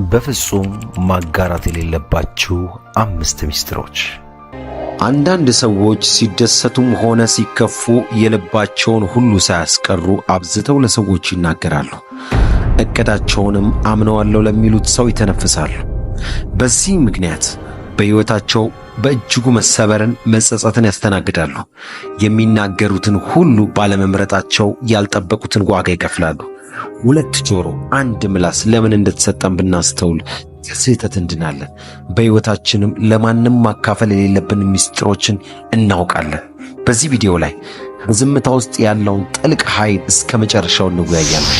በፍጹም ማጋራት የሌለባችሁ 5 ሚስጥሮች። አንዳንድ ሰዎች ሲደሰቱም ሆነ ሲከፉ የልባቸውን ሁሉ ሳያስቀሩ አብዝተው ለሰዎች ይናገራሉ። እቅዳቸውንም አምነዋለሁ ለሚሉት ሰው ይተነፍሳሉ። በዚህ ምክንያት በሕይወታቸው በእጅጉ መሰበርን፣ መጸጸትን ያስተናግዳሉ። የሚናገሩትን ሁሉ ባለመምረጣቸው ያልጠበቁትን ዋጋ ይከፍላሉ። 2 ጆሮ 1 ምላስ ለምን እንደተሰጠን ብናስተውል ከስህተት እንድናለን። በሕይወታችንም ለማንም ማካፈል የሌለብን ምስጢሮችን እናውቃለን። በዚህ ቪዲዮ ላይ በዝምታ ውስጥ ያለውን ጥልቅ ኃይል እስከ መጨረሻው እንወያያለን።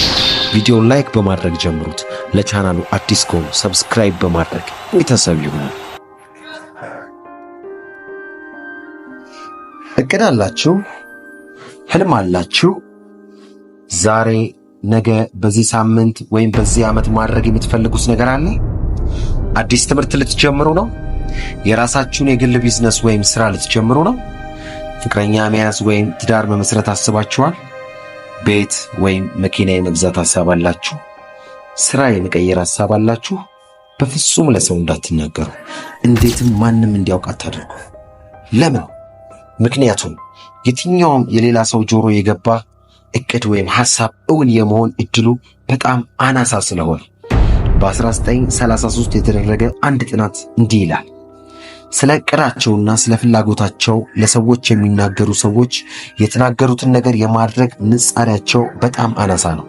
ቪዲዮውን ላይክ በማድረግ ጀምሩት። ለቻናሉ አዲስ ከሆኑ ሰብስክራይብ በማድረግ ቤተሰብ ይሁኑ። እቅድ አላችሁ? ህልም አላችሁ? ዛሬ፣ ነገ፣ በዚህ ሳምንት ወይም በዚህ ዓመት ማድረግ የምትፈልጉት ነገር አለ? አዲስ ትምህርት ልትጀምሩ ነው? የራሳችሁን የግል ቢዝነስ ወይም ሥራ ልትጀምሩ ነው? ፍቅረኛ መያዝ ወይም ትዳር መመስረት አስባችኋል? ቤት ወይም መኪና የመግዛት ሐሳብ አላችሁ? ሥራ የመቀየር ሐሳብ አላችሁ? በፍጹም ለሰው እንዳትናገሩ። እንዴትም ማንም እንዲያውቅ አታድርጉ። ለምን? ምክንያቱም የትኛውም የሌላ ሰው ጆሮ የገባ እቅድ ወይም ሐሳብ እውን የመሆን እድሉ በጣም አናሳ ስለሆነ። በ1933 የተደረገ አንድ ጥናት እንዲህ ይላል። ስለ እቅዳቸውና ስለ ፍላጎታቸው ለሰዎች የሚናገሩ ሰዎች የተናገሩትን ነገር የማድረግ ንጻሪያቸው በጣም አናሳ ነው።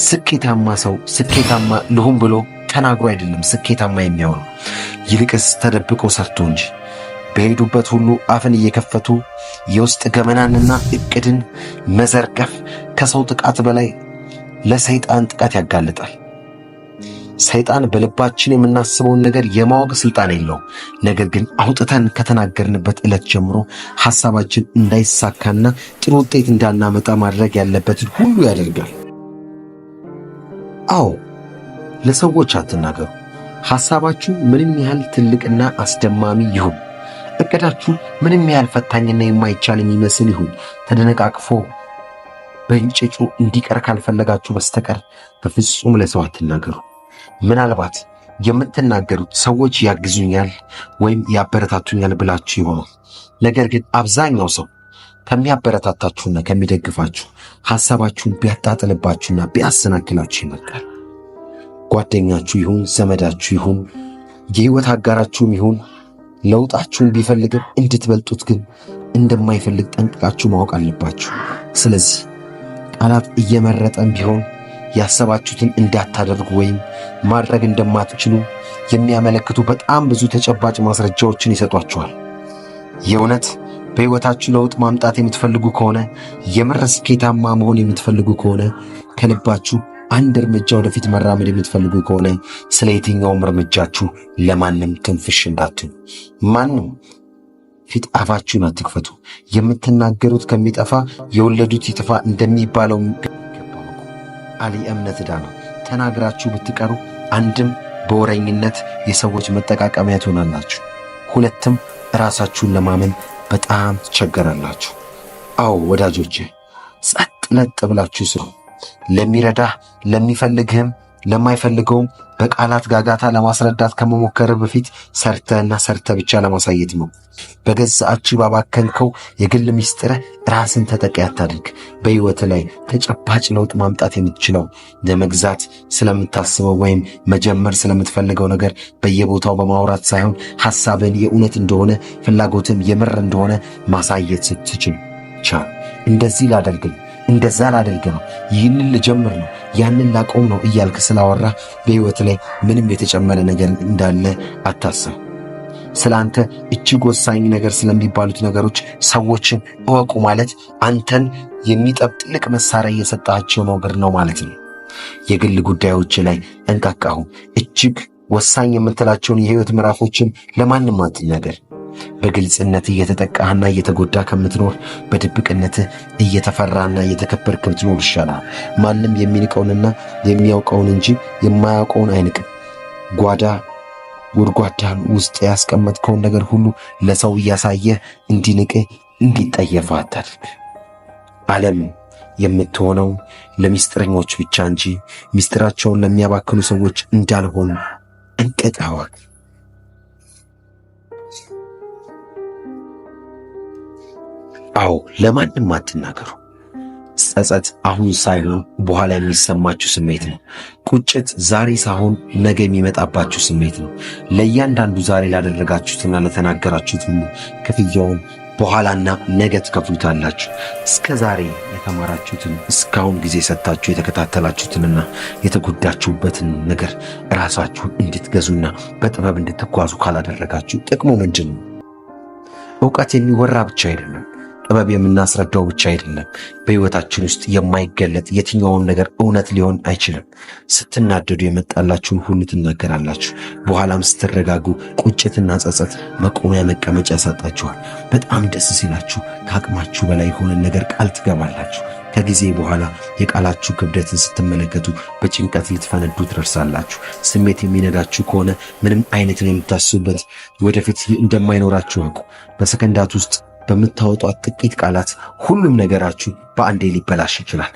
ስኬታማ ሰው ስኬታማ ልሁን ብሎ ተናግሮ አይደለም ስኬታማ የሚሆነው፣ ይልቅስ ተደብቆ ሰርቶ እንጂ። በሄዱበት ሁሉ አፍን እየከፈቱ የውስጥ ገመናንና እቅድን መዘርገፍ ከሰው ጥቃት በላይ ለሰይጣን ጥቃት ያጋልጣል። ሰይጣን በልባችን የምናስበውን ነገር የማወቅ ስልጣን የለውም። ነገር ግን አውጥተን ከተናገርንበት ዕለት ጀምሮ ሐሳባችን እንዳይሳካና ጥሩ ውጤት እንዳናመጣ ማድረግ ያለበትን ሁሉ ያደርጋል። አዎ፣ ለሰዎች አትናገሩ። ሐሳባችሁ ምንም ያህል ትልቅና አስደማሚ ይሁን፣ እቅዳችሁ ምንም ያህል ፈታኝና የማይቻል የሚመስል ይሁን፣ ተደነቃቅፎ በእንጭጩ እንዲቀር ካልፈለጋችሁ በስተቀር በፍጹም ለሰው አትናገሩ። ምናልባት የምትናገሩት ሰዎች ያግዙኛል ወይም ያበረታቱኛል ብላችሁ ይሆናል። ነገር ግን አብዛኛው ሰው ከሚያበረታታችሁና ከሚደግፋችሁ ሐሳባችሁን ቢያጣጥልባችሁና ቢያሰናክላችሁ ይመርጣል። ጓደኛችሁ ይሁን፣ ዘመዳችሁ ይሁን፣ የሕይወት አጋራችሁም ይሁን ለውጣችሁን ቢፈልግም እንድትበልጡት ግን እንደማይፈልግ ጠንቅቃችሁ ማወቅ አለባችሁ። ስለዚህ ቃላት እየመረጠን ቢሆን ያሰባችሁትን እንዳታደርጉ ወይም ማድረግ እንደማትችሉ የሚያመለክቱ በጣም ብዙ ተጨባጭ ማስረጃዎችን ይሰጧችኋል። የእውነት በሕይወታችሁ ለውጥ ማምጣት የምትፈልጉ ከሆነ፣ የምር ስኬታማ መሆን የምትፈልጉ ከሆነ፣ ከልባችሁ አንድ እርምጃ ወደፊት መራመድ የምትፈልጉ ከሆነ ስለ የትኛውም እርምጃችሁ ለማንም ትንፍሽ እንዳትሉ። ማንም ፊት አፋችሁን አትክፈቱ። የምትናገሩት ከሚጠፋ የወለዱት ይጥፋ እንደሚባለው አሊ እምነት ዕዳ ነው። ተናግራችሁ ብትቀሩ አንድም በወረኝነት የሰዎች መጠቃቀሚያ ትሆናላችሁ፣ 2ም ራሳችሁን ለማመን በጣም ትቸገራላችሁ። አዎ ወዳጆቼ፣ ጸጥ ለጥ ብላችሁ ስሩ። ለሚረዳህ ለሚፈልግህም ለማይፈልገውም በቃላት ጋጋታ ለማስረዳት ከመሞከር በፊት ሰርተ ብቻ ለማሳየት ነው። በገዛ እጅ ባባከንከው የግል ሚስጥርህ ራስን ተጠቂ አታድርግ። በሕይወት ላይ ተጨባጭ ለውጥ ማምጣት የምትችለው ለመግዛት ስለምታስበው ወይም መጀመር ስለምትፈልገው ነገር በየቦታው በማውራት ሳይሆን ሐሳብን የእውነት እንደሆነ ፍላጎትም የምር እንደሆነ ማሳየት ስትችል ብቻ። እንደዚህ እንደዛ ላደርግ ነው፣ ይህንን ልጀምር ነው፣ ያንን ላቆም ነው እያልክ ስላወራ በሕይወት ላይ ምንም የተጨመረ ነገር እንዳለ አታስብ። ስለ አንተ እጅግ ወሳኝ ነገር ስለሚባሉት ነገሮች ሰዎችን እወቁ ማለት አንተን የሚጠብቅ መሳሪያ እየሰጣቸው ነገር ነው ማለት ነው። የግል ጉዳዮች ላይ ጠንቃቃሁ። እጅግ ወሳኝ የምትላቸውን የሕይወት ምዕራፎችን ለማንም አትናገር። በግልጽነት እየተጠቃህና እየተጎዳ ከምትኖር በድብቅነትህ እየተፈራና እየተከበርክ ብትኖር ይሻላል። ማንም የሚንቀውንና የሚያውቀውን እንጂ የማያውቀውን አይንቅም። ጉድጓዳን ውስጥ ያስቀመጥከውን ነገር ሁሉ ለሰው እያሳየህ እንዲንቅህ እንዲጠየፍ አታድርግ። ዓለም የምትሆነው ለሚስጥረኞች ብቻ እንጂ ሚስጥራቸውን ለሚያባክኑ ሰዎች እንዳልሆን ጠንቅቀህ እወቅ። አዎ፣ ለማንም አትናገሩ። ጸጸት አሁን ሳይሆን በኋላ የሚሰማችሁ ስሜት ነው። ቁጭት ዛሬ ሳይሆን ነገ የሚመጣባችሁ ስሜት ነው። ለእያንዳንዱ ዛሬ ላደረጋችሁትና ለተናገራችሁት ሁሉ ክፍያውን በኋላና ነገ ትከፍሉታላችሁ። እስከ ዛሬ የተማራችሁትን እስካሁን ጊዜ ሰጥታችሁ የተከታተላችሁትንና የተጎዳችሁበትን ነገር ራሳችሁን እንድትገዙና በጥበብ እንድትጓዙ ካላደረጋችሁ ጥቅሙ ምንድን ነው? ዕውቀት የሚወራ ብቻ አይደለም፣ ጥበብ የምናስረዳው ብቻ አይደለም። በሕይወታችን ውስጥ የማይገለጥ የትኛውም ነገር እውነት ሊሆን አይችልም። ስትናደዱ የመጣላችሁን ሁሉ ትናገራላችሁ። በኋላም ስትረጋጉ ቁጭትና ጸጸት መቆሚያ መቀመጫ ያሳጣችኋል። በጣም ደስ ሲላችሁ ከአቅማችሁ በላይ የሆነ ነገር ቃል ትገባላችሁ። ከጊዜ በኋላ የቃላችሁ ክብደትን ስትመለከቱ በጭንቀት ልትፈነዱ ትደርሳላችሁ። ስሜት የሚነዳችሁ ከሆነ ምንም አይነት ነው የምታስቡበት ወደፊት እንደማይኖራችሁ አውቁ። በሰከንዳት ውስጥ በምታወጧት ጥቂት ቃላት ሁሉም ነገራችሁ በአንዴ ሊበላሽ ይችላል።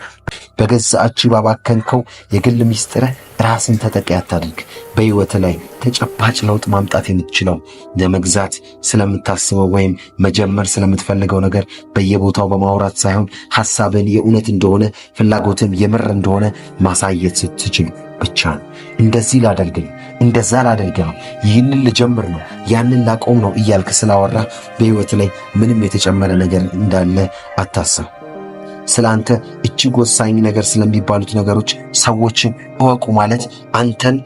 በገዛ እጅ ባባከንከው የግል ሚስጥርህ ራስን ተጠቂ አታድርግ። በሕይወት ላይ ተጨባጭ ለውጥ ማምጣት የምትችለው ለመግዛት ስለምታስበው ወይም መጀመር ስለምትፈልገው ነገር በየቦታው በማውራት ሳይሆን ሐሳብን የእውነት እንደሆነ ፍላጎትም የምር እንደሆነ ማሳየት ስትችል ብቻ ነው። እንደዚህ ላደርግ ነው፣ እንደዛ ላደርግ ነው፣ ይህንን ልጀምር ነው፣ ያንን ላቆም ነው እያልክ ስላወራ በሕይወት ላይ ምንም የተጨመረ ነገር እንዳለ አታስብ። ስለ አንተ እጅግ ወሳኝ ነገር ስለሚባሉት ነገሮች ሰዎችን እወቁ ማለት አንተን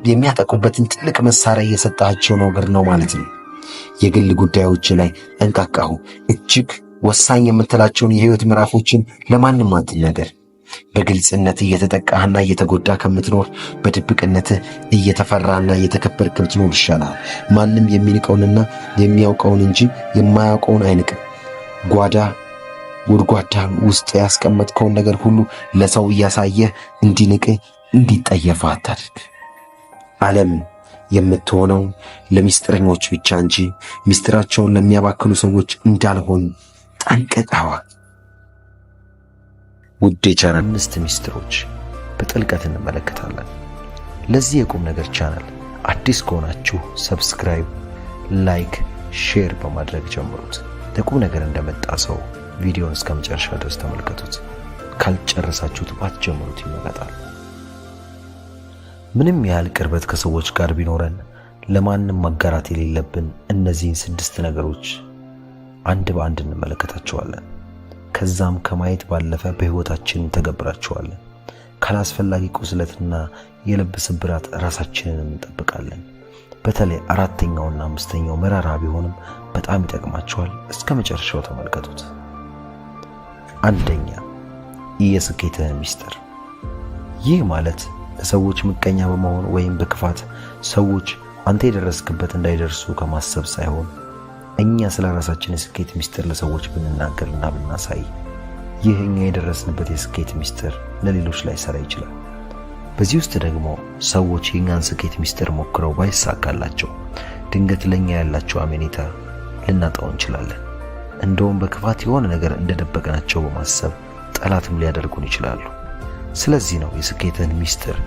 የሚያጠቁበትን ትልቅ መሳሪያ እየሰጣቸው ነገር ነው ማለት ነው። የግል ጉዳዮች ላይ ጠንቃቃሁ። እጅግ ወሳኝ የምትላቸውን የሕይወት ምዕራፎችን ለማንም አትናገር። በግልጽነት እየተጠቃህና እየተጎዳ ከምትኖር በድብቅነትህ እየተፈራና እየተከበርክ ብትኖር ይሻላል። ማንም የሚንቀውንና የሚያውቀውን እንጂ የማያውቀውን አይንቅም። ጉድጓዳ ውስጥ ያስቀመጥከውን ነገር ሁሉ ለሰው እያሳየህ እንዲንቅህ እንዲጠየፍ አታድርግ። ዓለም የምትሆነው ለሚስጥረኞች ብቻ እንጂ ሚስጥራቸውን ለሚያባክኑ ሰዎች እንዳልሆን ጠንቅቀህ እወቅ። ውድ የቻናል 5 ሚስጥሮች በጥልቀት እንመለከታለን። ለዚህ የቁም ነገር ቻናል አዲስ ከሆናችሁ ሰብስክራይብ፣ ላይክ፣ ሼር በማድረግ ጀምሩት። ለቁም ነገር እንደመጣ ሰው ቪዲዮውን እስከ መጨረሻ ድረስ ተመልከቱት። ካልጨረሳችሁት ባትጀምሩት ይመረጣል። ምንም ያህል ቅርበት ከሰዎች ጋር ቢኖረን ለማንም ማጋራት የሌለብን እነዚህን 6 ነገሮች አንድ በአንድ እንመለከታቸዋለን። ከዛም ከማየት ባለፈ በሕይወታችን ተገብራቸዋለን። ካላስፈላጊ ቁስለትና የልብ ስብራት ራሳችንን እንጠብቃለን። በተለይ 4ኛውና 5ኛው መራራ ቢሆንም በጣም ይጠቅማቸዋል። እስከ መጨረሻው ተመልከቱት። 1ኛ የስኬትህ ሚስጥር። ይህ ማለት ለሰዎች ምቀኛ በመሆን ወይም በክፋት ሰዎች አንተ የደረስክበት እንዳይደርሱ ከማሰብ ሳይሆን እኛ ስለ ራሳችን የስኬት ሚስጥር ለሰዎች ብንናገርና ብናሳይ ይህ እኛ የደረስንበት የስኬት ሚስጥር ለሌሎች ላይ ሰራ ይችላል። በዚህ ውስጥ ደግሞ ሰዎች የኛን ስኬት ሚስጥር ሞክረው ባይሳካላቸው ድንገት ለኛ ያላቸው አሜኔታ ልናጣው እንችላለን። እንደውም በክፋት የሆነ ነገር እንደደበቅናቸው በማሰብ ጠላትም ሊያደርጉን ይችላሉ። ስለዚህ ነው የስኬትን ሚስጥር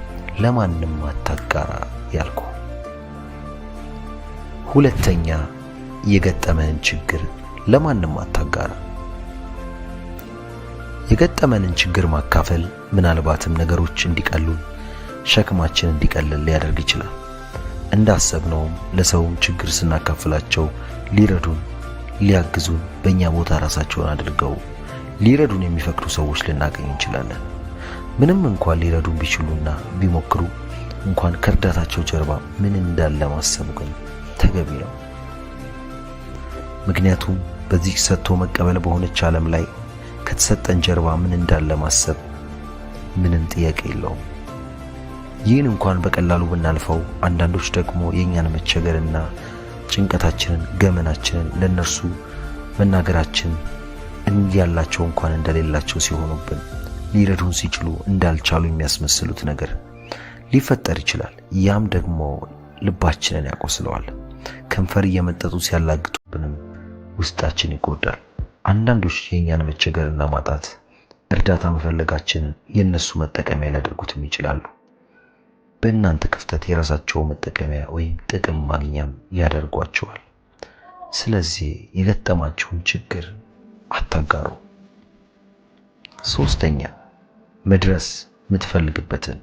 ለማንም አታጋራ ያልኩ። 2ኛ የገጠመህን ችግር ለማንም አታጋራ። የገጠመንን ችግር ማካፈል ምናልባትም ነገሮች እንዲቀሉን፣ ሸክማችን እንዲቀልል ሊያደርግ ይችላል። እንዳሰብነውም ለሰውም ችግር ስናካፍላቸው ሊረዱን፣ ሊያግዙን፣ በእኛ ቦታ ራሳቸውን አድርገው ሊረዱን የሚፈቅዱ ሰዎች ልናገኝ እንችላለን። ምንም እንኳን ሊረዱን ቢችሉና ቢሞክሩ እንኳን ከእርዳታቸው ጀርባ ምን እንዳለ ማሰቡ ግን ተገቢ ነው። ምክንያቱም በዚህ ሰጥቶ መቀበል በሆነች ዓለም ላይ ከተሰጠን ጀርባ ምን እንዳለ ማሰብ ምንም ጥያቄ የለውም። ይህን እንኳን በቀላሉ ብናልፈው፣ አንዳንዶች ደግሞ የእኛን መቸገርና ጭንቀታችንን፣ ገመናችንን ለነርሱ መናገራችን እንዲያላቸው እንኳን እንደሌላቸው ሲሆኑብን፣ ሊረዱን ሲችሉ እንዳልቻሉ የሚያስመስሉት ነገር ሊፈጠር ይችላል። ያም ደግሞ ልባችንን ያቆስለዋል። ከንፈር እየመጠጡ ሲያላግጡብንም ውስጣችን ይጎዳል። አንዳንዶች የእኛን መቸገርና ማጣት፣ እርዳታ መፈለጋችንን የእነሱ መጠቀሚያ ሊያደርጉትም ይችላሉ። በእናንተ ክፍተት የራሳቸው መጠቀሚያ ወይም ጥቅም ማግኛም ያደርጓቸዋል። ስለዚህ የገጠማችሁን ችግር አታጋሩ። ሶስተኛ፣ መድረስ የምትፈልግበትን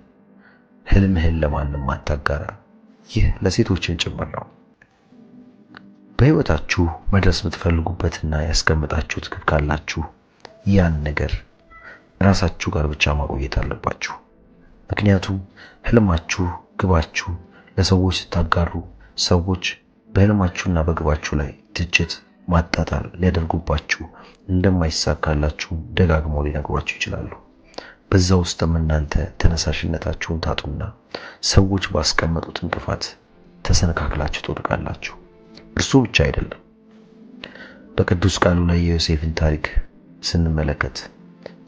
ህልምህን ለማንም አታጋራ። ይህ ለሴቶችን ጭምር ነው። በህይወታችሁ መድረስ የምትፈልጉበትና ያስቀምጣችሁት ግብ ካላችሁ ያን ነገር ራሳችሁ ጋር ብቻ ማቆየት አለባችሁ። ምክንያቱም ህልማችሁ፣ ግባችሁ ለሰዎች ስታጋሩ ሰዎች በህልማችሁና በግባችሁ ላይ ትችት፣ ማጣጣል ሊያደርጉባችሁ እንደማይሳካላችሁ ደጋግመው ሊነግሯችሁ ይችላሉ። በዛ ውስጥም እናንተ ተነሳሽነታችሁን ታጡና ሰዎች ባስቀመጡት እንቅፋት ተሰነካክላችሁ ትወድቃላችሁ። እርሱ ብቻ አይደለም። በቅዱስ ቃሉ ላይ የዮሴፍን ታሪክ ስንመለከት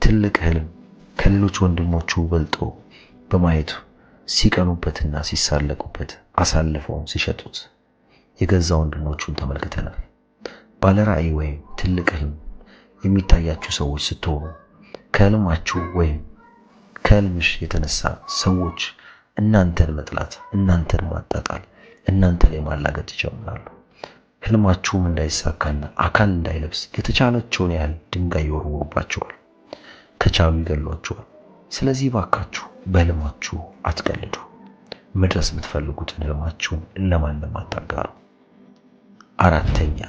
ትልቅ ህልም ከሌሎች ወንድሞቹ በልጦ በማየቱ ሲቀኑበትና ሲሳለቁበት አሳልፈውን ሲሸጡት የገዛ ወንድሞቹን ተመልክተናል። ባለራዕይ ወይም ትልቅ ህልም የሚታያችሁ ሰዎች ስትሆኑ ከህልማችሁ ወይም ከህልምሽ የተነሳ ሰዎች እናንተን መጥላት፣ እናንተን ማጣጣል፣ እናንተ ላይ ማላገጥ ይጀምራሉ። ህልማችሁም እንዳይሳካና አካል እንዳይለብስ የተቻላቸውን ያህል ድንጋይ ይወርውሩባችኋል፣ ከቻሉ ይገሏችኋል። ስለዚህ ባካችሁ በህልማችሁ አትቀልዱ። መድረስ የምትፈልጉትን ህልማችሁን ለማንም አታጋሩ። አራተኛ፣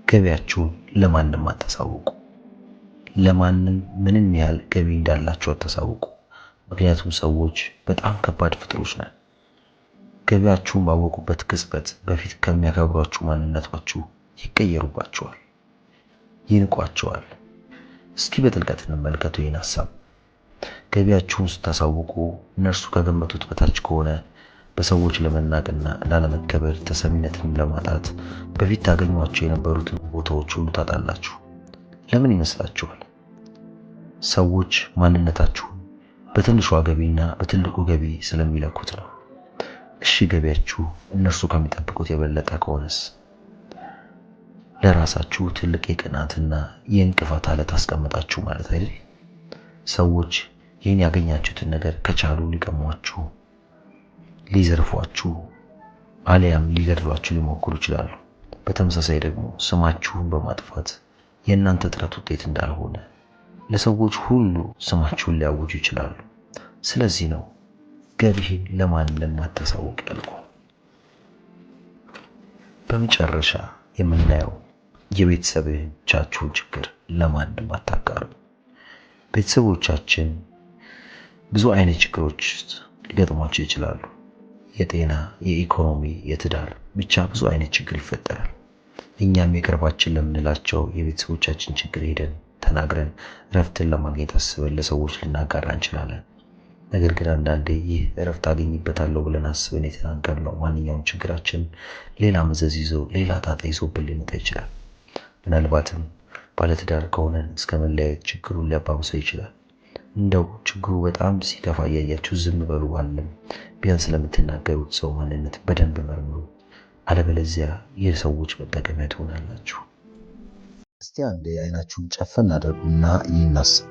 ገቢያችሁን ለማንም አታሳውቁ። ለማንም ምንም ያህል ገቢ እንዳላችሁ አታሳውቁ። ምክንያቱም ሰዎች በጣም ከባድ ፍጥሮች ነን። ገቢያችሁን ባወቁበት ቅጽበት በፊት ከሚያከብሯችሁ ማንነታችሁ ይቀየሩባችኋል፣ ይንቋችኋል። እስኪ በጥልቀት እንመልከቱ ይህን ሐሳብ። ገቢያችሁን ስታሳውቁ እነርሱ ከገመቱት በታች ከሆነ በሰዎች ለመናቅና ላለመከበር፣ ተሰሚነትን ለማጣት በፊት ታገኟቸው የነበሩትን ቦታዎች ሁሉ ታጣላችሁ። ለምን ይመስላችኋል? ሰዎች ማንነታችሁን በትንሿ ገቢና በትልቁ ገቢ ስለሚለኩት ነው። እሺ፣ ገቢያችሁ እነርሱ ከሚጠብቁት የበለጠ ከሆነስ? ለራሳችሁ ትልቅ የቅናትና የእንቅፋት አለት አስቀምጣችሁ ማለት አይደል? ሰዎች ይህን ያገኛችሁትን ነገር ከቻሉ ሊቀሟችሁ፣ ሊዘርፏችሁ አሊያም ሊገድሏችሁ ሊሞክሩ ይችላሉ። በተመሳሳይ ደግሞ ስማችሁን በማጥፋት የእናንተ ጥረት ውጤት እንዳልሆነ ለሰዎች ሁሉ ስማችሁን ሊያውጁ ይችላሉ። ስለዚህ ነው ገቢህን ለማንም አታሳውቅ ያልኩ። በመጨረሻ የምናየው የቤተሰቦቻችሁን ችግር ለማንም አታጋሩ። ቤተሰቦቻችን ብዙ አይነት ችግሮች ሊገጥሟቸው ይችላሉ። የጤና፣ የኢኮኖሚ፣ የትዳር፣ ብቻ ብዙ አይነት ችግር ይፈጠራል። እኛም የቅርባችን ለምንላቸው የቤተሰቦቻችን ችግር ሄደን ተናግረን እረፍትን ለማግኘት አስበን ለሰዎች ልናጋራ እንችላለን። ነገር ግን አንዳንዴ ይህ እረፍት አገኝበታለሁ ብለን አስበን የተናገርነው ማንኛውም ችግራችን ሌላ መዘዝ ይዞ ሌላ ጣጣ ይዞብን ሊመጣ ይችላል። ምናልባትም ባለትዳር ከሆነን እስከ መለያየት ችግሩን ሊያባብሰው ይችላል። እንደው ችግሩ በጣም ሲከፋ እያያችሁ ዝም በሉ ባለም ቢያንስ ለምትናገሩት ሰው ማንነት በደንብ መርምሩ። አለበለዚያ የሰዎች መጠቀሚያ ትሆናላችሁ። እስቲ አንዴ አይናችሁን ጨፈን አድርጉና ይናስቡ።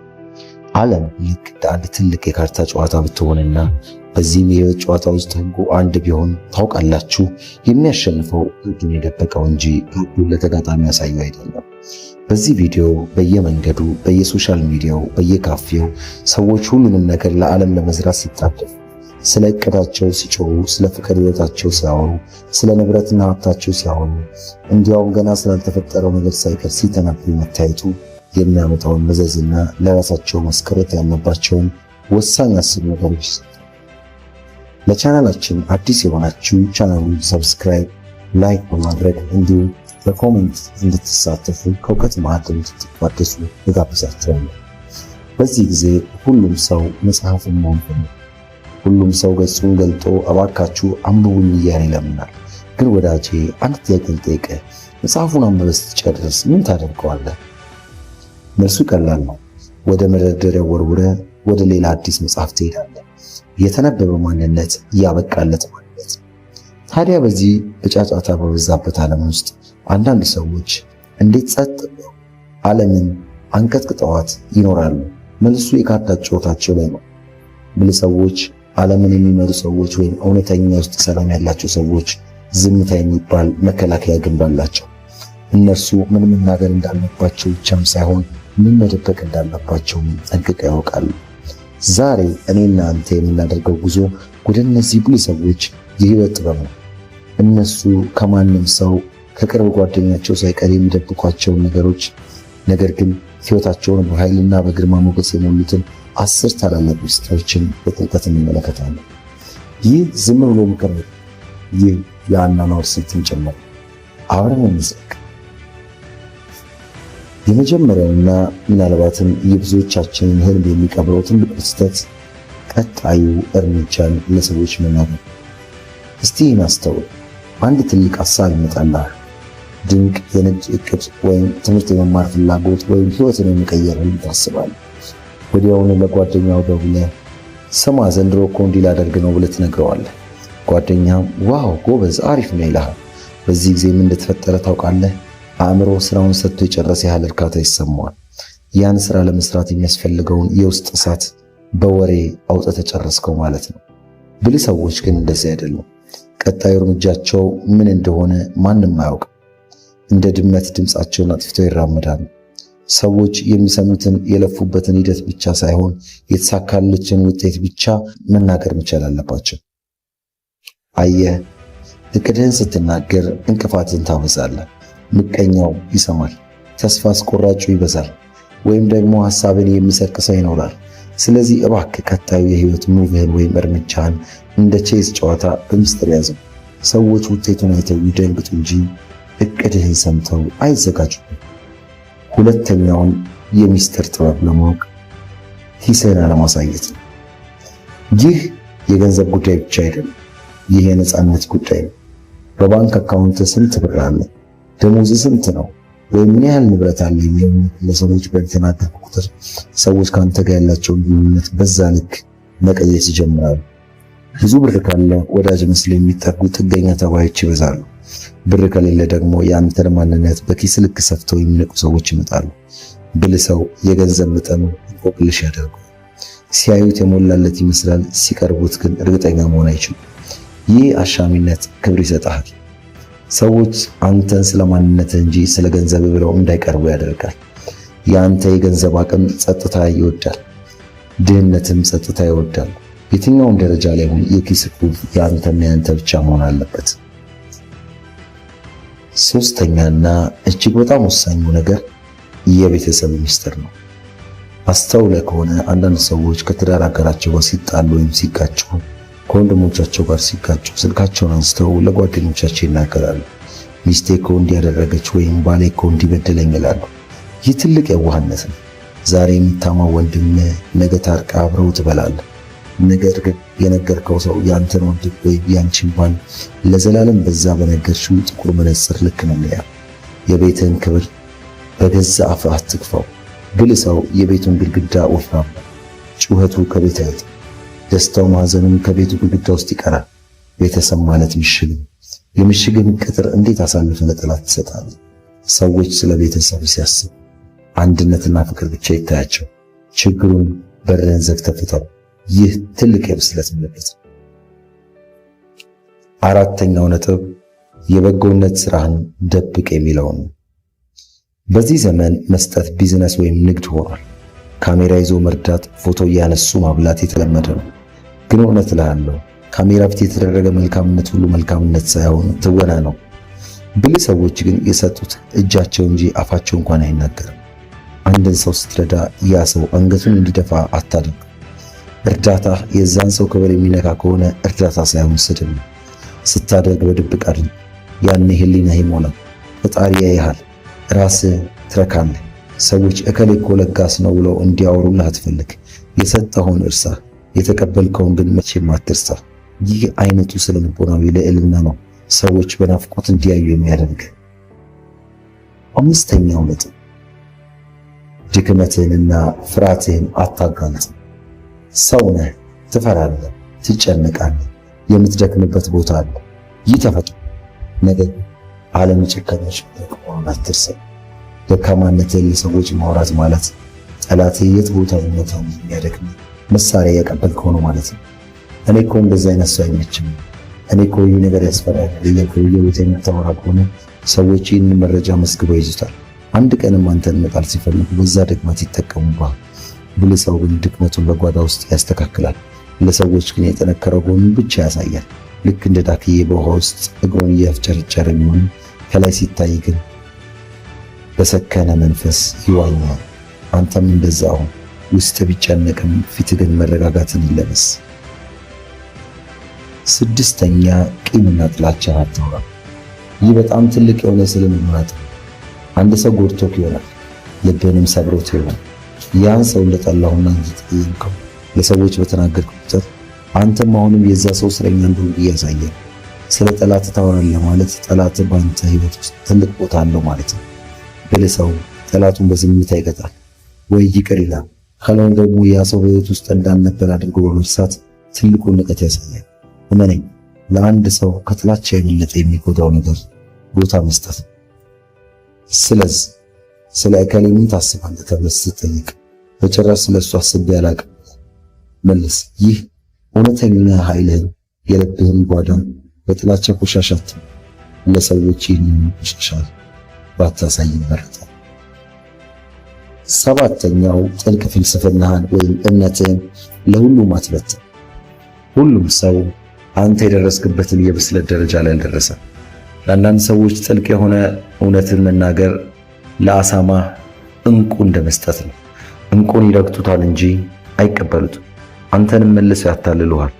ዓለም ልክ አንድ ትልቅ የካርታ ጨዋታ ብትሆንና በዚህም የህይወት ጨዋታ ውስጥ ህጉ አንድ ቢሆን ታውቃላችሁ፣ የሚያሸንፈው ህጉን የደበቀው እንጂ ህጉን ለተጋጣሚ ያሳየው አይደለም። በዚህ ቪዲዮ በየመንገዱ፣ በየሶሻል ሚዲያው፣ በየካፌው ሰዎች ሁሉንም ነገር ለዓለም ለመዝራት ሲጣደፉ፣ ስለ እቅዳቸው ሲጮሁ፣ ስለ ፍቅር ህይወታቸው ሲያወሩ፣ ስለ ንብረትና ሀብታቸው ሲያወሩ፣ እንዲያውም ገና ስላልተፈጠረው ነገር ሳይቀር ሲተናገሩ መታየቱ የሚያመጣውን መዘዝና ለራሳቸው ማስቀረት ያለባቸውን ወሳኝ 10 ነገሮች ይሰጣል። ለቻናላችን አዲስ የሆናችሁ ቻናሉን ሰብስክራይብ፣ ላይክ በማድረግ እንዲሁም በኮሜንት እንድትሳተፉ ከእውቀት ማዕድ እንድትቋደሱ እጋብዛችኋለሁ። በዚህ ጊዜ ሁሉም ሰው መጽሐፍን ማንበብ፣ ሁሉም ሰው ገጹን ገልጦ እባካችሁ አንብቡኝ እያለ ይለምናል። ግን ወዳጄ አንድ ጥያቄ ልጠይቅህ፣ መጽሐፉን አንብበህ ስትጨርስ ምን ታደርገዋለህ? መልሱ ቀላል ነው። ወደ መደርደሪያው ወርውረህ ወደ ሌላ አዲስ መጽሐፍ ትሄዳለህ። የተነበበ ማንነት ያበቃለት ማንነት። ታዲያ በዚህ በጫጫታ በበዛበት ዓለም ውስጥ አንዳንድ ሰዎች እንዴት ጸጥ ብለው ዓለምን አንቀጥቅጠዋት ይኖራሉ? መልሱ የካርታ ጨዋታቸው ላይ ነው። ብልህ ሰዎች ዓለምን የሚመሩ ሰዎች ወይም እውነተኛ ውስጥ ሰላም ያላቸው ሰዎች ዝምታ የሚባል መከላከያ ግንብ አላቸው። እነርሱ ምን መናገር እንዳለባቸው ብቻም ሳይሆን ምን መደበቅ እንዳለባቸው ጠንቅቀው ያውቃሉ። ዛሬ እኔና አንተ የምናደርገው ጉዞ ወደ እነዚህ ብልህ ሰዎች የህይወት ጥበብ ነው። እነሱ ከማንም ሰው ከቅርብ ጓደኛቸው ሳይቀር የሚደብቋቸውን ነገሮች፣ ነገር ግን ህይወታቸውን በኃይልና በግርማ ሞገስ የሞሉትን 10 ታላላቅ ምስጢሮችን በጥልቀት እንመለከታለን። ይህ ዝም ብሎ ምክር ነው። ይህ የአኗኗር ስልትን ጭምር። አብረን እንዝለቅ። የመጀመሪያውና ምናልባትም የብዙዎቻችንን ህልም የሚቀብረው ትልቅ ስህተት ቀጣዩ እርምጃን ለሰዎች መናገር። እስቲ እናስተውል። አንድ ትልቅ ሐሳብ ይመጣልሃል። ድንቅ የንግድ እቅድ ወይም ትምህርት የመማር ፍላጎት ወይም ህይወትን የመቀየር ህልም ታስባለህ። ወዲያውኑ ለጓደኛው ደውለህ ስማ ዘንድሮ እኮ እንዲህ ላደርግ ነው ብለህ ትነግረዋለህ። ጓደኛም ዋው ጎበዝ አሪፍ ነው ይልሃል። በዚህ ጊዜ ምን እንደተፈጠረ ታውቃለህ? አእምሮ ስራውን ሰጥቶ የጨረሰ ያህል እርካታ ይሰማዋል። ያን ስራ ለመስራት የሚያስፈልገውን የውስጥ እሳት በወሬ አውጥተህ ጨረስከው ማለት ነው። ብልህ ሰዎች ግን እንደዚህ አይደሉም። ቀጣዩ እርምጃቸው ምን እንደሆነ ማንም አያውቅም። እንደ ድመት ድምፃቸውን አጥፍተው ይራመዳሉ። ሰዎች የሚሰሙትን የለፉበትን ሂደት ብቻ ሳይሆን የተሳካለችን ውጤት ብቻ መናገር መቻል አለባቸው። አየህ፣ እቅድህን ስትናገር እንቅፋትን ታበዛለህ። ምቀኛው ይሰማል፣ ተስፋ አስቆራጩ ይበዛል፣ ወይም ደግሞ ሐሳብን የሚሰርቅ ሰው ይኖራል። ስለዚህ እባክህ ቀጣዩ የህይወት ሙቭህን ወይም እርምጃህን እንደ ቼዝ ጨዋታ በምስጢር ያዘው። ሰዎች ውጤቱን አይተው ይደንግጡ እንጂ እቅድህን ሰምተው አይዘጋጁም። ሁለተኛውን የሚስጥር ጥበብ ለማወቅ ሂስህን አለማሳየት ነው። ይህ የገንዘብ ጉዳይ ብቻ አይደለም፣ ይህ የነፃነት ጉዳይ ነው። በባንክ አካውንት ስንት ብር አለ? ደሞዝ ስንት ነው? ወይም ምን ያህል ንብረት አለ? ለሰዎች በተናገር ቁጥር ሰዎች ከአንተ ጋር ያላቸውን ግንኙነት በዛ ልክ መቀየስ ይጀምራሉ። ብዙ ብር ካለ ወዳጅ መስለው የሚጠጉ ጥገኛ ተባዮች ይበዛሉ። ብር ከሌለ ደግሞ የአንተን ማንነት በኪስ ልክ ሰፍተው የሚነቁ ሰዎች ይመጣሉ። ብልህ ሰው የገንዘብ መጠኑ እንቆቅልሽ ያደርገዋል። ሲያዩት የሞላለት ይመስላል፣ ሲቀርቡት ግን እርግጠኛ መሆን አይችሉም። ይህ አሻሚነት ክብር ይሰጣል። ሰዎች አንተን ስለ ማንነትህ እንጂ ስለ ገንዘብ ብለው እንዳይቀርቡ ያደርጋል። የአንተ የገንዘብ አቅም ጸጥታ ይወዳል፣ ድህነትም ጸጥታ ይወዳል። የትኛውም ደረጃ ላይ ሆን የኪስ ቁልፍ የአንተና የአንተ ብቻ መሆን አለበት። ሶስተኛና እጅግ በጣም ወሳኙ ነገር የቤተሰብ ሚስጥር ነው። አስተውለህ ከሆነ አንዳንድ ሰዎች ከትዳር አጋራቸው ጋር ሲጣሉ ወይም ሲጋጩ፣ ከወንድሞቻቸው ጋር ሲጋጩ ስልካቸውን አንስተው ለጓደኞቻቸው ይናገራሉ። ሚስቴ እኮ እንዲያደረገች ወይም ባሌ እኮ እንዲበደለኝ ይላሉ። ይህ ትልቅ የዋህነት ነው። ዛሬ የሚታማው ወንድም ነገ ታርቃ አብረው ትበላለህ። ነገር ግን የነገርከው ሰው ያንተን ወንድም ወይም ያንቺን ባል ለዘላለም በዛ በነገርሽው ጥቁር መነጽር ልክ ነው የሚያ። የቤትህን ክብር በገዛ አፍህ አትግፋው። ብልህ ሰው የቤቱን ግድግዳ ወፍራም፣ ጩኸቱ ከቤት አይወጣም፣ ደስታው ማዘኑም ከቤቱ ግድግዳ ውስጥ ይቀራል። ቤተሰብ ማለት ምሽግ ነው። የምሽግን ቅጥር እንዴት አሳልፈህ ለጠላት ትሰጣለህ? ሰዎች ስለ ቤተሰብ ሲያስቡ አንድነትና ፍቅር ብቻ ይታያቸው። ችግሩን በርህን ዘግተህ ፍታው። ይህ ትልቅ የብስለት ምልክት ነው። አራተኛው ነጥብ የበጎነት ስራህን ደብቅ የሚለው ነው። በዚህ ዘመን መስጠት ቢዝነስ ወይም ንግድ ሆኗል። ካሜራ ይዞ መርዳት፣ ፎቶ እያነሱ ማብላት የተለመደ ነው። ግን እውነት እልሃለሁ ካሜራ ፊት የተደረገ መልካምነት ሁሉ መልካምነት ሳይሆን ትወና ነው። ብልህ ሰዎች ግን የሰጡት እጃቸው እንጂ አፋቸው እንኳን አይናገርም። አንድን ሰው ስትረዳ ያ ሰው አንገቱን እንዲደፋ አታድርግ። እርዳታ የዛን ሰው ክብር የሚነካ ከሆነ እርዳታ ሳይሆን ስድብ ነው። ስታደርግ በድብቅ አድርግ። ያኔ ህሊናህ ይሞላል፣ ፈጣሪ ያይሃል፣ ራስህ ትረካለህ። ሰዎች እከሌ እኮ ለጋስ ነው ብለው እንዲያወሩልህ አትፈልግ። የሰጠኸውን እርሳ፣ የተቀበልከውን ግን መቼም አትርሳ። ይህ አይነቱ ስነ ልቦናዊ ልዕልና ነው ሰዎች በናፍቆት እንዲያዩ የሚያደርግ። አምስተኛው ነጥብ ድክመትህንና ፍርሃትህን አታጋልጥ። ሰው ነህ፣ ትፈራለህ፣ ትጨነቃለህ፣ የምትደክምበት ቦታ አለ። ይህ ተፈጥሮ። ነገር ግን ዓለም ጨካኞች መሆኑን አትርሳ። ደካማነትህን ለሰዎች ማውራት ማለት ጠላትህ የት ቦታ ቢመታው የሚያደክም መሳሪያ ያቀበልከው ነው ማለት ነው። እኔ እኮ እንደዛ አይነት ሰው አይመችም፣ እኔ እኮ ይህ ነገር ያስፈራል በየቦታ የምታወራ ከሆነ ሰዎች ይህን መረጃ መስግበው ይዙታል። አንድ ቀንም አንተን መጣል ሲፈልጉ በዛ ድክመት ይጠቀሙባል። ብልህ ሰው ግን ድክመቱን በጓዳ ውስጥ ያስተካክላል። ለሰዎች ግን የጠነከረው ጎኑን ብቻ ያሳያል። ልክ እንደ ዳክዬ በውሃ ውስጥ እግሩን እያፍጨረጨረ የሚሆን ከላይ ሲታይ ግን በሰከነ መንፈስ ይዋኛል። አንተም እንደዛው ውስጥ ቢጨነቅም ፊት ግን መረጋጋትን ይለበስ። ስድስተኛ ቂምና ጥላቻን አታውራ። ይህ በጣም ትልቅ የሆነ ስለምንማት አንድ ሰው ጎድቶክ ይሆናል፣ ልብህንም ሰብሮት ይሆናል። ያን ሰው እንደጠላሁና እንድትጠየቀው ለሰዎች በተናገርክ ቁጥር አንተም አሁንም የዛ ሰው እስረኛ እንደሆነ እያሳየህ ስለ ጠላት ታወራለህ ማለት ጠላት በአንተ ህይወት ውስጥ ትልቅ ቦታ አለው ማለት ነው። ብልህ ሰው ጠላቱን በዝምታ ይቀጣል ወይ ይቅር ይላል። ካልሆነ ደግሞ ያ ሰው በህይወት ውስጥ እንዳልነበር አድርጎ በመርሳት ትልቁን ንቀት ያሳያል። እመነኝ፣ ለአንድ ሰው ከጥላቻ የበለጠ የሚጎዳው ነገር ቦታ መስጠት። ስለዚህ ስለ እከሌ ምን ታስባለህ ተብለህ ስትጠይቅ በጭራሽ ስለሱ አስቤ አላቅም መልስ። ይህ እውነተኛ ኃይልህን የልብህን ጓዳ በጥላቻ ቆሻሻት ለሰዎች ይህንን ቆሻሻ ባታሳይ ይመረጣል። ሰባተኛው ጥልቅ ፍልስፍናህን ወይም እምነትህን ለሁሉም አትበትን። ሁሉም ሰው አንተ የደረስክበትን የብስለት ደረጃ ላይ አልደረሰም። ለአንዳንድ ሰዎች ጥልቅ የሆነ እውነትን መናገር ለአሳማ እንቁ እንደመስጠት ነው። እንቁን ይረግጡታል እንጂ አይቀበሉትም። አንተንም መልሰው ያታልሉሃል።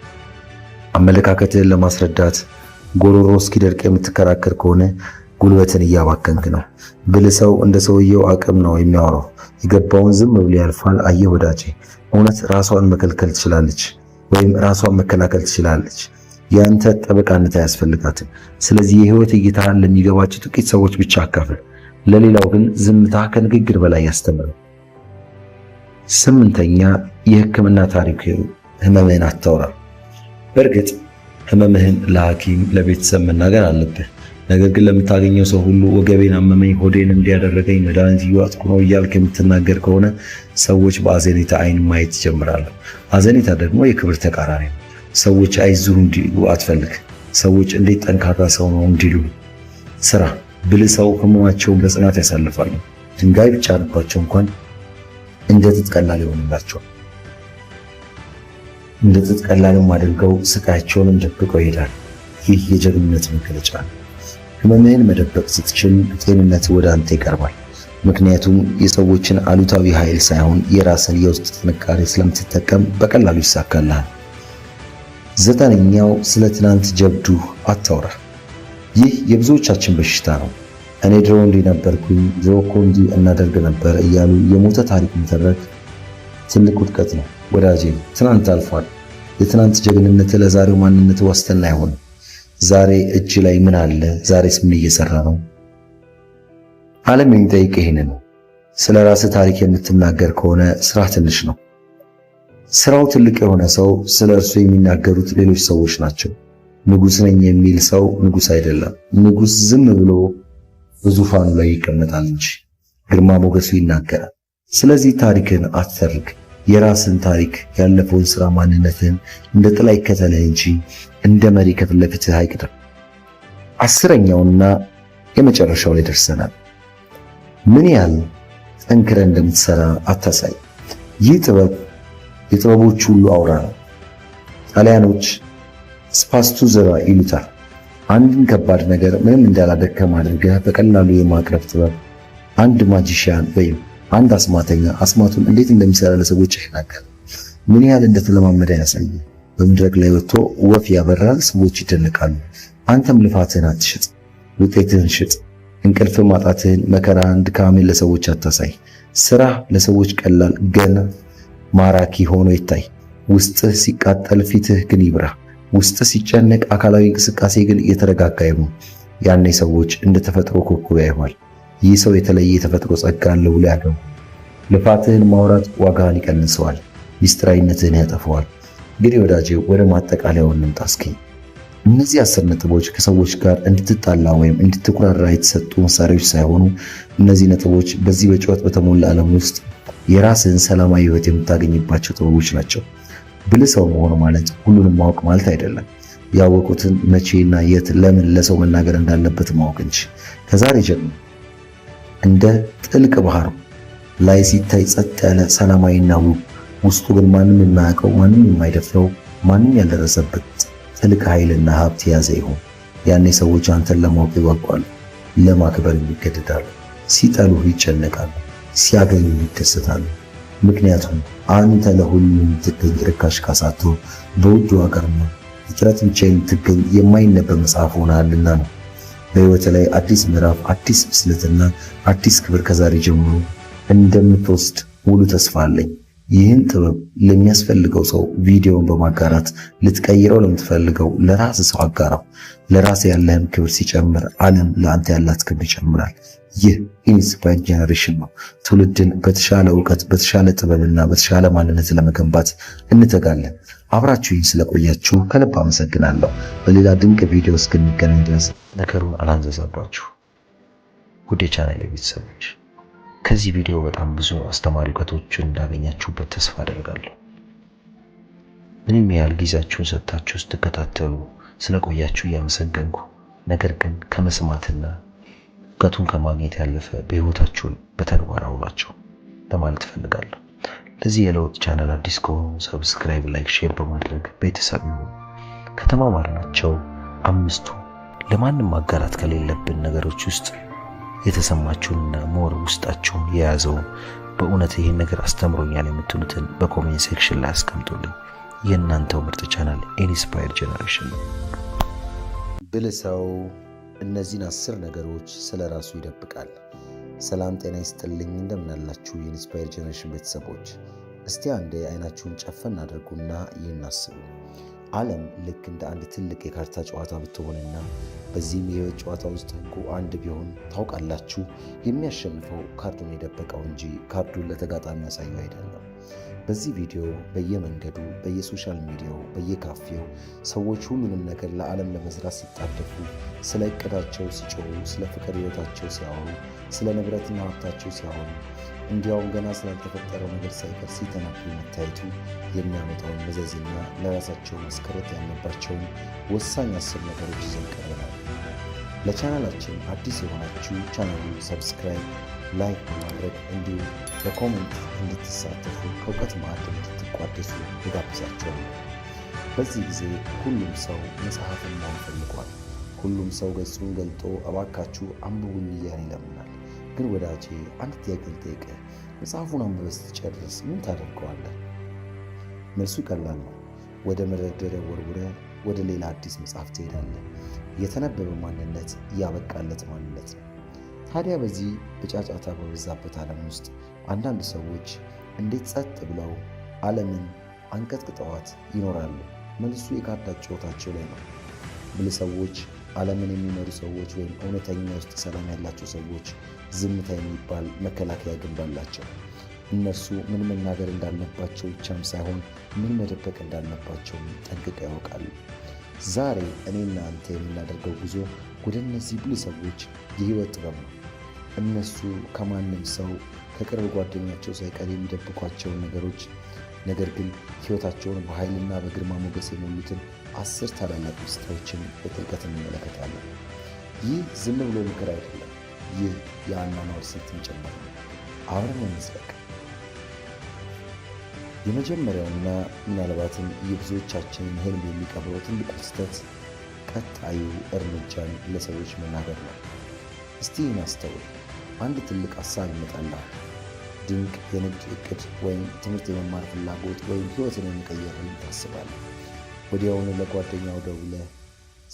አመለካከትህን ለማስረዳት ጎሮሮ እስኪደርቅ የምትከራከር ከሆነ ጉልበትን እያባከንክ ነው። ብልህ ሰው እንደ ሰውየው አቅም ነው የሚያወራው። የገባውን ዝም ብሎ ያልፋል። አየህ ወዳጄ፣ እውነት ራሷን መከልከል ትችላለች ወይም ራሷን መከላከል ትችላለች። ያንተ ጠበቃነት አያስፈልጋትም። ስለዚህ የህይወት እይታህን ለሚገባቸው ጥቂት ሰዎች ብቻ አካፍል። ለሌላው ግን ዝምታ ከንግግር በላይ ያስተምራል። ስምንተኛ የህክምና ታሪክ ህመምህን አታውራ። በእርግጥ ህመምህን ለሐኪም ለቤተሰብ መናገር አለብህ። ነገር ግን ለምታገኘው ሰው ሁሉ ወገቤን አመመኝ፣ ሆዴን እንዲያደረገኝ፣ መድኃኒት እየዋጥኩ ነው እያልክ የምትናገር ከሆነ ሰዎች በአዘኔታ አይን ማየት ይጀምራሉ። አዘኔታ ደግሞ የክብር ተቃራኒ ነው። ሰዎች አይዞህ እንዲሉ አትፈልግ። ሰዎች እንዴት ጠንካራ ሰው ነው እንዲሉ ስራ። ብልህ ሰው ህመማቸውን በጽናት ያሳልፋሉ። ድንጋይ ቢጫንባቸው እንኳን እንደ ጥጥ ቀላል ይሆንላቸዋል። እንደ ጥጥ ቀላልም አድርገው ስቃያቸውንም ደብቀው ይሄዳል። ይህ የጀግንነት መገለጫ ነው። ህመምህን መደበቅ ስትችል ጤንነት ወደ አንተ ይቀርባል። ምክንያቱም የሰዎችን አሉታዊ ኃይል ሳይሆን የራስን የውስጥ ጥንካሬ ስለምትጠቀም በቀላሉ ይሳካልሃል። ዘጠነኛው ስለ ትናንት ጀብዱ አታውራ። ይህ የብዙዎቻችን በሽታ ነው። እኔ ድሮ እንዲህ ነበርኩኝ፣ ድሮ እኮ እንዲህ እናደርግ ነበር እያሉ የሞተ ታሪክ መተረክ ትልቅ ውድቀት ነው። ወዳጄ ትናንት አልፏል። የትናንት ጀግንነት ለዛሬው ማንነት ዋስትና አይሆንም። ዛሬ እጅ ላይ ምን አለ? ዛሬስ ምን እየሰራ ነው? ዓለም የሚጠይቅ ይሄን ነው። ስለ ራስህ ታሪክ የምትናገር ከሆነ ስራ ትንሽ ነው። ስራው ትልቅ የሆነ ሰው ስለ እርሱ የሚናገሩት ሌሎች ሰዎች ናቸው። ንጉሥ ነኝ የሚል ሰው ንጉሥ አይደለም። ንጉሥ ዝም ብሎ በዙፋኑ ላይ ይቀመጣል እንጂ ግርማ ሞገሱ ይናገራል። ስለዚህ ታሪክን አትተርክ። የራስን ታሪክ፣ ያለፈውን ስራ፣ ማንነትን እንደ ጥላ ይከተልህ እንጂ እንደ መሪ ከፊት ለፊትህ አይቅደም። አስረኛውና የመጨረሻው ላይ ደርሰናል። ምን ያህል ጠንክረህ እንደምትሰራ አታሳይ። ይህ ጥበብ የጥበቦች ሁሉ አውራ ነው። ጣሊያኖች ስፓስቱዘራ ይሉታል። አንድን ከባድ ነገር ምንም እንዳላደከም አድርገህ በቀላሉ የማቅረብ ጥበብ። አንድ ማጂሻን ወይም አንድ አስማተኛ አስማቱን እንዴት እንደሚሰራ ለሰዎች ይናገራል። ምን ያህል እንደተለማመደ ያሳይ። በመድረክ ላይ ወጥቶ ወፍ ያበራል፣ ሰዎች ይደነቃሉ። አንተም ልፋትህን አትሽጥ፣ ውጤትህን ሽጥ። እንቅልፍ ማጣትህን፣ መከራህን፣ ድካምህን ለሰዎች አታሳይ። ስራ ለሰዎች ቀላል ገና ማራኪ ሆኖ ይታይ። ውስጥህ ሲቃጠል ፊትህ ግን ይብራ። ውስጥህ ሲጨነቅ አካላዊ እንቅስቃሴ ግን የተረጋጋ ይሁን። ያኔ ሰዎች እንደ ተፈጥሮ ኮከብ ያዩሃል። ይህ ሰው የተለየ የተፈጥሮ ጸጋ አለው ብሎ ያገቡ። ልፋትህን ማውራት ዋጋህን ይቀንሰዋል፣ ሚስጥራዊነትህን ያጠፈዋል። እንግዲህ ወዳጄ ወደ ማጠቃለያው እንምጣ እስኪ። እነዚህ 10 ነጥቦች ከሰዎች ጋር እንድትጣላ ወይም እንድትኩራራ የተሰጡ መሳሪያዎች ሳይሆኑ እነዚህ ነጥቦች በዚህ በጩኸት በተሞላ ዓለም ውስጥ የራስህን ሰላማዊ ሕይወት የምታገኝባቸው ጥበቦች ናቸው። ብልህ ሰው መሆን ማለት ሁሉንም ማወቅ ማለት አይደለም። ያወቁትን መቼና የት ለምን ለሰው መናገር እንዳለበት ማወቅ እንጂ። ከዛሬ ጀምሮ እንደ ጥልቅ ባህር ላይ ሲታይ ጸጥ ያለ ሰላማዊና ውብ፣ ውስጡ ግን ማንም የማያውቀው ማንም የማይደፍረው ማንም ያልደረሰበት ጥልቅ ኃይልና ሀብት የያዘ ይሁን። ያኔ ሰዎች አንተን ለማወቅ ይጓጓሉ፣ ለማክበር ይገደዳሉ፣ ሲጠሉህ ይጨነቃሉ፣ ሲያገኙ ይደሰታሉ። ምክንያቱም አንተ ለሁሉም የምትገኝ ርካሽ ካሳቶ በውድ ዋጋና ፍጥረት ብቻ የምትገኝ የማይነበብ መጽሐፍ ሆነሃልና ነው። በሕይወት ላይ አዲስ ምዕራፍ፣ አዲስ ብስለትና አዲስ ክብር ከዛሬ ጀምሮ እንደምትወስድ ሙሉ ተስፋ አለኝ። ይህን ጥበብ ለሚያስፈልገው ሰው ቪዲዮውን በማጋራት ልትቀይረው ለምትፈልገው ለራስ ሰው አጋራው። ለራስ ያለህን ክብር ሲጨምር ዓለም ለአንተ ያላት ክብር ይጨምራል። ይህ ኢንስፓየርድ ጄኔሬሽን ነው። ትውልድን በተሻለ እውቀት፣ በተሻለ ጥበብና በተሻለ ማንነት ለመገንባት እንተጋለን። አብራችሁኝ ስለቆያችሁ ከልብ አመሰግናለሁ። በሌላ ድንቅ ቪዲዮ እስክንገናኝ ድረስ ነገሩን አላንዘዛባችሁ። ውድ የቻናሌ ቤተሰቦች ከዚህ ቪዲዮ በጣም ብዙ አስተማሪ እውቀቶችን እንዳገኛችሁበት ተስፋ አደርጋለሁ። ምንም ያህል ጊዜያችሁን ሰጥታችሁ ስትከታተሉ ስለቆያችሁ እያመሰገንኩ፣ ነገር ግን ከመስማትና እውቀቱን ከማግኘት ያለፈ በሕይወታችሁ በተግባር አውሏቸው ለማለት እፈልጋለሁ። ለዚህ የለውጥ ቻናል አዲስ ከሆኑ ሰብስክራይብ፣ ላይክ፣ ሼር በማድረግ ቤተሰብ ይሁኑ። ከተማማርናቸው አምስቱ ለማንም ማጋራት ከሌለብን ነገሮች ውስጥ የተሰማችሁንና ሞር ውስጣችሁን የያዘው በእውነት ይህን ነገር አስተምሮኛል የምትሉትን በኮሜንት ሴክሽን ላይ አስቀምጡልኝ። የእናንተው ምርጥ ቻናል ኢንስፓየርድ ጄኔሬሽን ነው። ብልህ ሰው እነዚህን 10 ነገሮች ስለ ራሱ ይደብቃል። ሰላም ጤና ይስጥልኝ። እንደምናላችሁ የኢንስፓየርድ ጄኔሬሽን ቤተሰቦች፣ እስቲ አንዴ አይናችሁን ጨፈን አድርጉና ይህን አስቡ። ዓለም ልክ እንደ አንድ ትልቅ የካርታ ጨዋታ ብትሆንና በዚህም የህይወት ጨዋታ ውስጥ ህጉ አንድ ቢሆን ታውቃላችሁ፣ የሚያሸንፈው ካርዱን የደበቀው እንጂ ካርዱን ለተጋጣሚ ያሳየው አይደለም። በዚህ ቪዲዮ በየመንገዱ፣ በየሶሻል ሚዲያው፣ በየካፌው ሰዎች ሁሉንም ነገር ለዓለም ለመዝራት ሲጣደፉ፣ ስለ እቅዳቸው ሲጮሁ፣ ስለ ፍቅር ህይወታቸው ሲያወሩ፣ ስለ ንብረትና ሀብታቸው ሲያወሩ፣ እንዲያውም ገና ስላልተፈጠረው ነገር ሳይቀር ሲተነብዩ መታየቱ የሚያመጣውን መዘዝና ለራሳቸው ማስቀረት ያለባቸውን ወሳኝ 10 ነገሮች ይዘን ቀርበናል። ለቻናላችን አዲስ የሆናችሁ ቻናሉን ሰብስክራይብ፣ ላይክ በማድረግ እንዲሁም በኮሜንት እንድትሳተፉ ከእውቀት ማዕድ እንድትቋደሱ እጋብዛችኋለሁ። በዚህ ጊዜ ሁሉም ሰው መጽሐፍን ማን ፈልጓል። ሁሉም ሰው ገጹን ገልጦ እባካችሁ አንብቡኝ እያለ ይለምናል። ግን ወዳጄ አንድ ጥያቄ ልጠይቅህ፣ መጽሐፉን አንብበህ ስትጨርስ ምን ታደርገዋለህ? መልሱ ቀላል ነው። ወደ መደርደሪያ ወርውረህ ወደ ሌላ አዲስ መጽሐፍ ትሄዳለህ። የተነበበ ማንነት ያበቃለት ማንነት ነው። ታዲያ በዚህ በጫጫታ በበዛበት ዓለም ውስጥ አንዳንድ ሰዎች እንዴት ጸጥ ብለው ዓለምን አንቀጥቅጠዋት ይኖራሉ? መልሱ የካርታ ጨዋታቸው ላይ ነው። ብልህ ሰዎች፣ ዓለምን የሚመሩ ሰዎች ወይም እውነተኛ ውስጥ ሰላም ያላቸው ሰዎች ዝምታ የሚባል መከላከያ ግንብ አላቸው። እነርሱ ምን መናገር እንዳለባቸው ብቻም ሳይሆን ምን መደበቅ እንዳለባቸው ጠንቅቀው ያውቃሉ። ዛሬ እኔና አንተ የምናደርገው ጉዞ ወደ እነዚህ ብልህ ሰዎች የህይወት ጥበብ ነው። እነሱ ከማንም ሰው ከቅርብ ጓደኛቸው ሳይቀር የሚደብቋቸውን ነገሮች፣ ነገር ግን ህይወታቸውን በኃይልና በግርማ ሞገስ የሞሉትን 10 ታላላቅ ምስጢሮችን በጥልቀት እንመለከታለን። ይህ ዝም ብሎ ምክር አይደለም። ይህ የአኗኗር ስልትን ጭምር ነው። አብረን እንዝለቅ። የመጀመሪያውና ምናልባትም የብዙዎቻችንን ህልም የሚቀብረው ትልቁ ስህተት ቀጣዩ እርምጃን ለሰዎች መናገር ነው። እስቲ እናስተውል። አንድ ትልቅ ሀሳብ ይመጣልሃል። ድንቅ የንግድ እቅድ ወይም ትምህርት የመማር ፍላጎት ወይም ህይወትን የሚቀየር ህልም ታስባለህ። ወዲያውኑ ለጓደኛው ደውለህ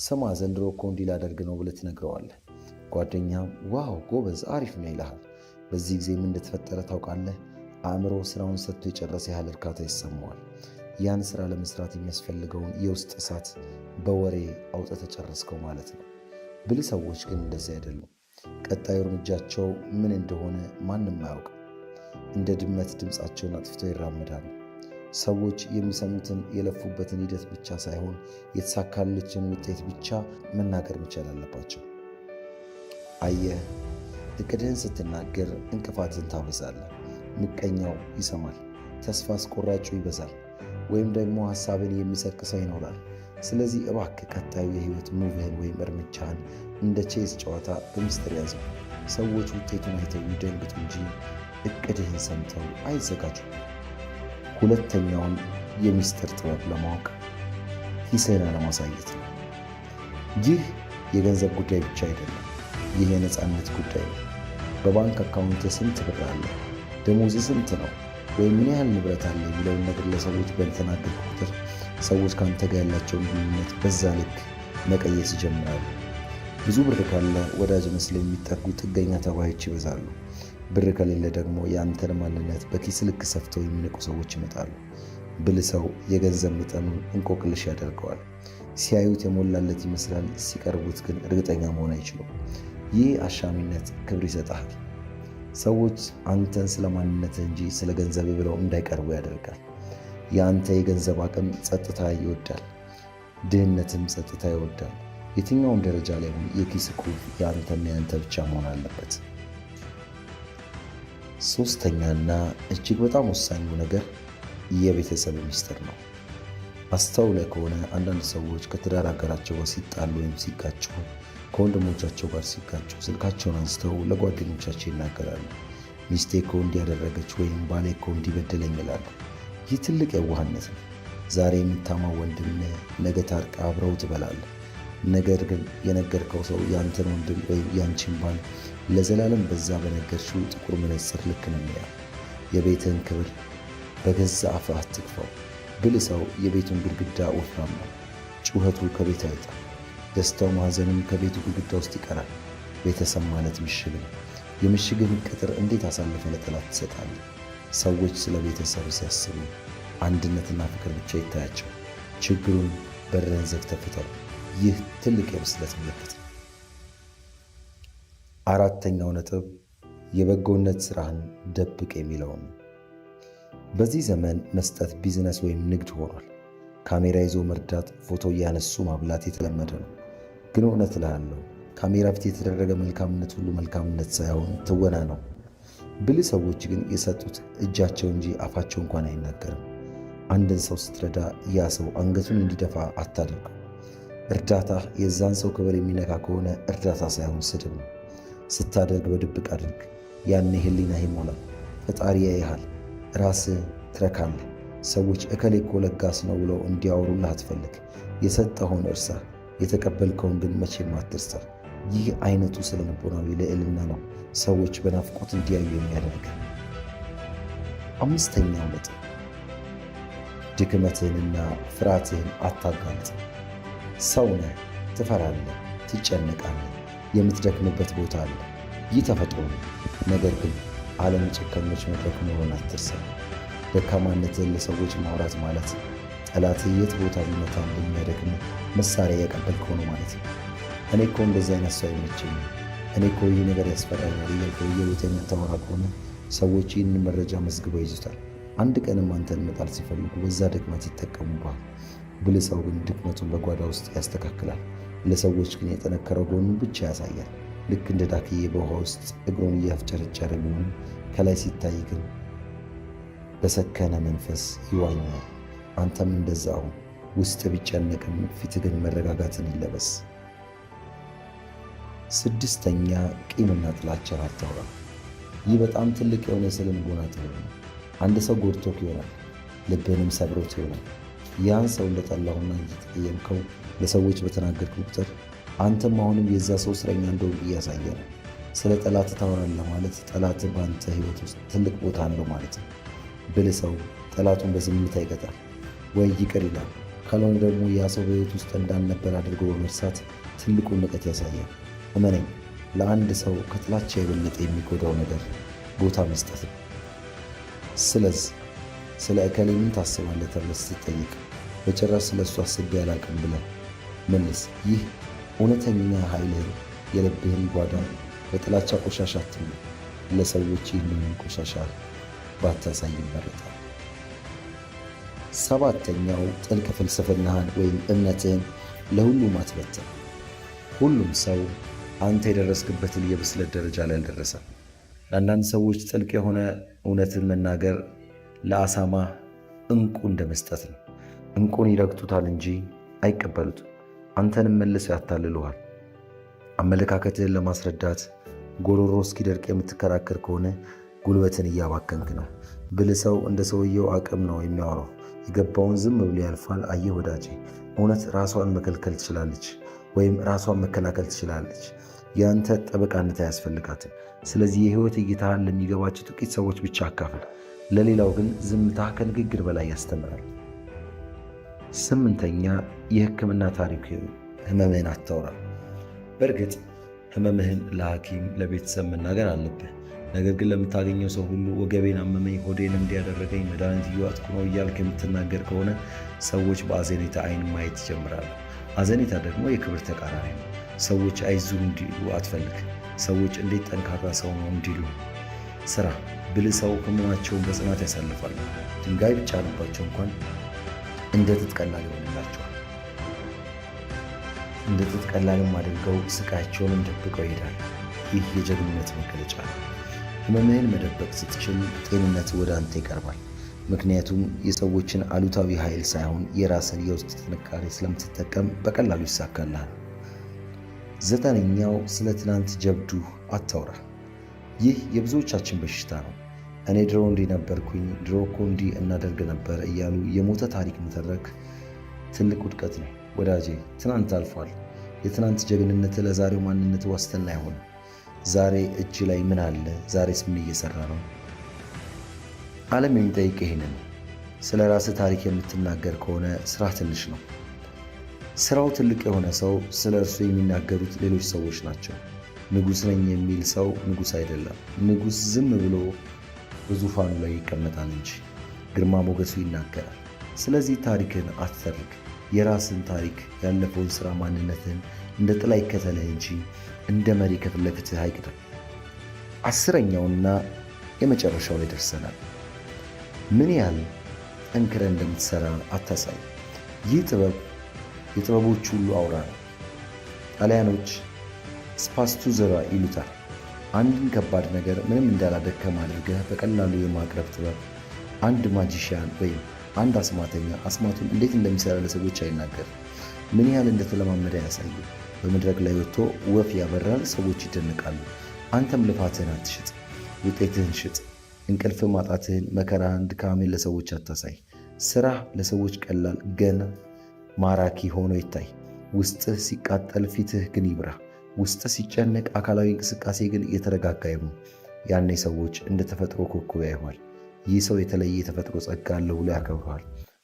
ስማ ዘንድሮ እኮ እንዲህ ላደርግ ነው ብለህ ትነግረዋለህ። ጓደኛም ዋው ጎበዝ፣ አሪፍ ነው ይልሃል። በዚህ ጊዜ ምን እንደተፈጠረ ታውቃለህ? አእምሮ ስራውን ሰጥቶ የጨረሰ ያህል እርካታ ይሰማዋል። ያን ስራ ለመስራት የሚያስፈልገውን የውስጥ እሳት በወሬ አውጥተህ ጨረስከው ማለት ነው። ብልህ ሰዎች ግን እንደዚህ አይደሉም። ቀጣዩ እርምጃቸው ምን እንደሆነ ማንም አያውቅም። እንደ ድመት ድምፃቸውን አጥፍተው ይራመዳሉ። ሰዎች የሚሰሙትን የለፉበትን ሂደት ብቻ ሳይሆን የተሳካለችን ውጤት ብቻ መናገር መቻል አለባቸው። አየህ፣ እቅድህን ስትናገር እንቅፋትን ታበዛለህ። ምቀኛው ይሰማል፣ ተስፋ አስቆራጩ ይበዛል። ወይም ደግሞ ሐሳብን የሚሰርቅ ሰው ይኖራል። ስለዚህ እባክህ ቀጣዩ የህይወት ሙቭህን ወይም እርምጃህን እንደ ቼዝ ጨዋታ በሚስጥር ያዘው። ሰዎች ውጤቱን አይተው ይደንግጡ እንጂ እቅድህን ሰምተው አይዘጋጁ። ሁለተኛውን የሚስጥር ጥበብ ለማወቅ ኪስህን አለማሳየት ነው። ይህ የገንዘብ ጉዳይ ብቻ አይደለም፣ ይህ የነፃነት ጉዳይ ነው። በባንክ አካውንት ስንት ብር አለ፣ ደሞዝ ስንት ነው፣ ወይም ምን ያህል ንብረት አለ የሚለውን ነገር ለሰዎች በተናገርክ ቁጥር ሰዎች ከአንተ ጋር ያላቸውን ግንኙነት በዛ ልክ መቀየስ ይጀምራሉ። ብዙ ብር ካለ ወዳጅ መስለው የሚጠጉ ጥገኛ ተባዮች ይበዛሉ። ብር ከሌለ ደግሞ የአንተን ማንነት በኪስ ልክ ሰፍተው የሚንቁ ሰዎች ይመጣሉ። ብልህ ሰው የገንዘብ መጠኑን እንቆቅልሽ ያደርገዋል። ሲያዩት የሞላለት ይመስላል፣ ሲቀርቡት ግን እርግጠኛ መሆን አይችሉም። ይህ አሻሚነት ክብር ይሰጣል። ሰዎች አንተን ስለ ማንነትህ እንጂ ስለ ገንዘብ ብለው እንዳይቀርቡ ያደርጋል። የአንተ የገንዘብ አቅም ጸጥታ ይወዳል፣ ድህነትም ጸጥታ ይወዳል። የትኛውም ደረጃ ላይ ሆን የኪስ ቁልፍ የአንተና የአንተ ብቻ መሆን አለበት። ሶስተኛና እጅግ በጣም ወሳኙ ነገር የቤተሰብ ሚስጥር ነው። አስተውለህ ከሆነ አንዳንድ ሰዎች ከትዳር አጋራቸው ጋር ሲጣሉ ወይም ሲጋጩ፣ ከወንድሞቻቸው ጋር ሲጋጩ ስልካቸውን አንስተው ለጓደኞቻቸው ይናገራሉ። ሚስቴ እኮ እንዲያደረገች ወይም ባሌ እኮ እንዲበደለኝ ይላሉ። ይህ ትልቅ የዋህነት ነው። ዛሬ የምታማው ወንድም ነገ ታርቃ አብረው ትበላለህ። ነገር ግን የነገርከው ሰው ያንተን ወንድም ወይም ያንቺን ባል ለዘላለም በዛ በነገርሽው ጥቁር መነጽር ልክ ነው የሚያው። የቤትህን ክብር በገዛ አፍህ አትክፈው። ብልህ ሰው የቤቱን ግድግዳ ወፍራም ነው፣ ጩኸቱ ከቤት አይወጣም፣ ደስታው ማዘኑም ከቤቱ ግድግዳ ውስጥ ይቀራል። ቤተሰብ ማለት ምሽግ ነው። የምሽግን ቅጥር እንዴት አሳልፈ ለጠላት ትሰጣለህ? ሰዎች ስለ ቤተሰብ ሲያስቡ አንድነትና ፍቅር ብቻ ይታያቸው። ችግሩን በርህን ዘግተህ ፍታው። ይህ ትልቅ የብስለት ምልክት ነው። አራተኛው ነጥብ የበጎነት ሥራህን ደብቅ የሚለው ነው። በዚህ ዘመን መስጠት ቢዝነስ ወይም ንግድ ሆኗል። ካሜራ ይዞ መርዳት፣ ፎቶ እያነሱ ማብላት የተለመደ ነው። ግን እውነት እልሃለሁ ካሜራ ፊት የተደረገ መልካምነት ሁሉ መልካምነት ሳይሆን ትወና ነው። ብልህ ሰዎች ግን የሰጡት እጃቸው እንጂ አፋቸው እንኳን አይናገርም። አንድን ሰው ስትረዳ ያ ሰው አንገቱን እንዲደፋ አታድርገው። እርዳታ የዛን ሰው ክብር የሚነካ ከሆነ እርዳታ ሳይሆን ስድብ ነው። ስታደርግ በድብቅ አድርግ። ያኔ ህሊናህ ይሞላል፣ ፈጣሪ ያይሃል፣ ራስህ ትረካለህ። ሰዎች እከሌ እኮ ለጋስ ነው ብለው እንዲያወሩልህ አትፈልግ። የሰጠኸውን እርሳ፣ የተቀበልከውን ግን መቼም አትርሳ። ይህ አይነቱ ስነ ልቦናዊ ልዕልና ነው ሰዎች በናፍቆት እንዲያዩ የሚያደርግ። አምስተኛው ነጥብ ድክመትህንና ፍርሃትህን አታጋልጥ። ሰው ነህ፣ ትፈራለህ፣ ትጨነቃለህ፣ የምትደክምበት ቦታ አለ። ይህ ተፈጥሮ ነው። ነገር ግን ዓለም ጨካኞች መድረክ መሆን አትርሳ። ደካማነትህን ለሰዎች ማውራት ማለት ጠላትህ የት ቦታ ሊመታ እንደሚያደክም መሳሪያ ያቀበልከው ነው ማለት ነው። እኔ እኮ እንደዚህ አይነት ሰው አይመቸኝም፣ እኔ እኮ ይህ ነገር ያስፈራኛል እያልከው የቦታ የምታወራ ከሆነ ሰዎች ይህንን መረጃ መዝግበው ይዙታል። አንድ ቀንም አንተን መጣል ሲፈልጉ በዛ ድክመት ይጠቀሙባል። ብልህ ሰው ግን ድክመቱን በጓዳ ውስጥ ያስተካክላል። ለሰዎች ግን የጠነከረው ጎኑን ብቻ ያሳያል። ልክ እንደ ዳክዬ በውሃ ውስጥ እግሩን እያፍጨረጨረ ቢሆንም ከላይ ሲታይ ግን በሰከነ መንፈስ ይዋኛል። አንተም እንደዛው ውስጥ ቢጨነቅም ፊት ግን መረጋጋትን ይለበስ። ስድስተኛ ቂምና ጥላቻን አታውራ። ይህ በጣም ትልቅ የሆነ የስነ ልቦና ጥበብ ነው። አንድ ሰው ጎድቶክ ይሆናል፣ ልብህንም ሰብሮት ይሆናል። ያን ሰው እንደጠላሁና እየተቀየምከው ለሰዎች በተናገርክ ቁጥር አንተም አሁንም የዛ ሰው እስረኛ እንደሆንክ እያሳየ ነው። ስለ ጠላት ታወራለህ ማለት ጠላት በአንተ ሕይወት ውስጥ ትልቅ ቦታ አለው ማለት ነው። ብልህ ሰው ጠላቱን በዝምታ ይቀጣል ወይ ይቅር ይላል። ካልሆነ ደግሞ ያ ሰው በሕይወት ውስጥ እንዳልነበር አድርጎ በመርሳት ትልቁን ንቀት ያሳያል። እመነኝ፣ ለአንድ ሰው ከጥላቻ የበለጠ የሚጎዳው ነገር ቦታ መስጠት ነው። ስለዚህ ስለ እከሌ ምን ታስባለህ ተብለህ ስትጠይቅ በጭራሽ ስለ እሱ አስቤ አላቅም ብለህ መልስ። ይህ እውነተኛ ኃይልህን፣ የልብህን ጓዳ በጥላቻ ቆሻሻ አትሙላ። ለሰዎች ይህንን ቆሻሻ ባታሳይ ይመረጣል። ሰባተኛው ጥልቅ ፍልስፍናህን ወይም እምነትህን ለሁሉም አትበትን። ሁሉም ሰው አንተ የደረስክበትን የብስለት ደረጃ ላይ አልደረሰም። ለአንዳንድ ሰዎች ጥልቅ የሆነ እውነትን መናገር ለአሳማ እንቁ እንደ መስጠት ነው። እንቁን ይረግጡታል እንጂ አይቀበሉትም። አንተንም መልሰው ያታልሉሃል። አመለካከትህን ለማስረዳት ጎሮሮ እስኪደርቅ የምትከራከር ከሆነ ጉልበትን እያባከንክ ነው። ብልህ ሰው እንደ ሰውየው አቅም ነው የሚያወራው። የገባውን ዝም ብሎ ያልፋል። አየህ ወዳጄ፣ እውነት ራሷን መከልከል ትችላለች ወይም ራሷን መከላከል ትችላለች። የአንተ ጠበቃነት አያስፈልጋትም። ስለዚህ የህይወት እይታህን ለሚገባቸው ጥቂት ሰዎች ብቻ አካፍል። ለሌላው ግን ዝምታ ከንግግር በላይ ያስተምራል። 8ኛ የህክምና ታሪክ ህመምህን አታውራ። በእርግጥ ህመምህን ለሐኪም ለቤተሰብ መናገር አለብህ። ነገር ግን ለምታገኘው ሰው ሁሉ ወገቤን አመመኝ፣ ሆዴን እንዲያደረገኝ፣ መድኃኒት እየዋጥኩ ነው እያልክ የምትናገር ከሆነ ሰዎች በአዘኔታ አይን ማየት ይጀምራሉ። አዘኔታ ደግሞ የክብር ተቃራኒ ነው። ሰዎች አይዞህ እንዲሉ አትፈልግ። ሰዎች እንዴት ጠንካራ ሰው ነው እንዲሉ ስራ። ብልህ ሰው ህመማቸውን በጽናት ያሳልፋሉ። ድንጋይ ቢጫንባቸው እንኳን እንደ ጥጥ ቀላል ይሆንላቸዋል። እንደ ጥጥ ቀላልም አድርገው ስቃያቸውንም ደብቀው ይሄዳሉ። ይህ የጀግንነት መገለጫ ነው። ህመምህን መደበቅ ስትችል ጤንነት ወደ አንተ ይቀርባል። ምክንያቱም የሰዎችን አሉታዊ ኃይል ሳይሆን የራስን የውስጥ ጥንካሬ ስለምትጠቀም በቀላሉ ይሳካልሃል። 9ኛው ስለ ትናንት ጀብዱ አታውራ። ይህ የብዙዎቻችን በሽታ ነው። እኔ ድሮ እንዲህ ነበርኩኝ፣ ድሮ እኮ እንዲህ እናደርግ ነበር እያሉ የሞተ ታሪክ መተረክ ትልቅ ውድቀት ነው። ወዳጄ ትናንት አልፏል። የትናንት ጀግንነት ለዛሬው ማንነት ዋስትና አይሆንም። ዛሬ እጅ ላይ ምን አለ? ዛሬስ ምን እየሰራ ነው? ዓለም የሚጠይቅ ይሄንን። ስለ ራስህ ታሪክ የምትናገር ከሆነ ስራ ትንሽ ነው። ስራው ትልቅ የሆነ ሰው ስለ እርሱ የሚናገሩት ሌሎች ሰዎች ናቸው። ንጉሥ ነኝ የሚል ሰው ንጉሥ አይደለም። ንጉሥ ዝም ብሎ በዙፋኑ ላይ ይቀመጣል እንጂ ግርማ ሞገሱ ይናገራል። ስለዚህ ታሪክን አትተርክ። የራስን ታሪክ፣ ያለፈውን ሥራ፣ ማንነትን እንደ ጥላ ይከተልህ እንጂ እንደ መሪ ከፊት ለፊትህ አይቅደም። 10ኛውና የመጨረሻው ላይ ደርሰናል። ምን ያህል ጠንክረህ እንደምትሠራ አታሳይ። ይህ ጥበብ የጥበቦች ሁሉ አውራ ነው። ጣሊያኖች ስፓስቱዘራ ይሉታል። አንድን ከባድ ነገር ምንም እንዳላደከም አድርገህ በቀላሉ የማቅረብ ጥበብ። አንድ ማጂሽያን ወይም አንድ አስማተኛ አስማቱን እንዴት እንደሚሰራ ለሰዎች አይናገርም። ምን ያህል እንደተለማመደ ያሳዩ። በመድረክ ላይ ወጥቶ ወፍ ያበራል፣ ሰዎች ይደነቃሉ። አንተም ልፋትህን አትሽጥ፣ ውጤትህን ሽጥ። እንቅልፍ ማጣትህን፣ መከራህን፣ ድካምህን ለሰዎች አታሳይ። ስራህ ለሰዎች ቀላል ግን ማራኪ ሆኖ ይታይ። ውስጥህ ሲቃጠል ፊትህ ግን ይብራ። ውስጥህ ሲጨነቅ አካላዊ እንቅስቃሴ ግን እየተረጋጋ ይሁን። ያኔ ሰዎች እንደ ተፈጥሮ ኮከብ ያዩሃል። ይህ ሰው የተለየ የተፈጥሮ ጸጋ አለው ብሎ ያከብረዋል።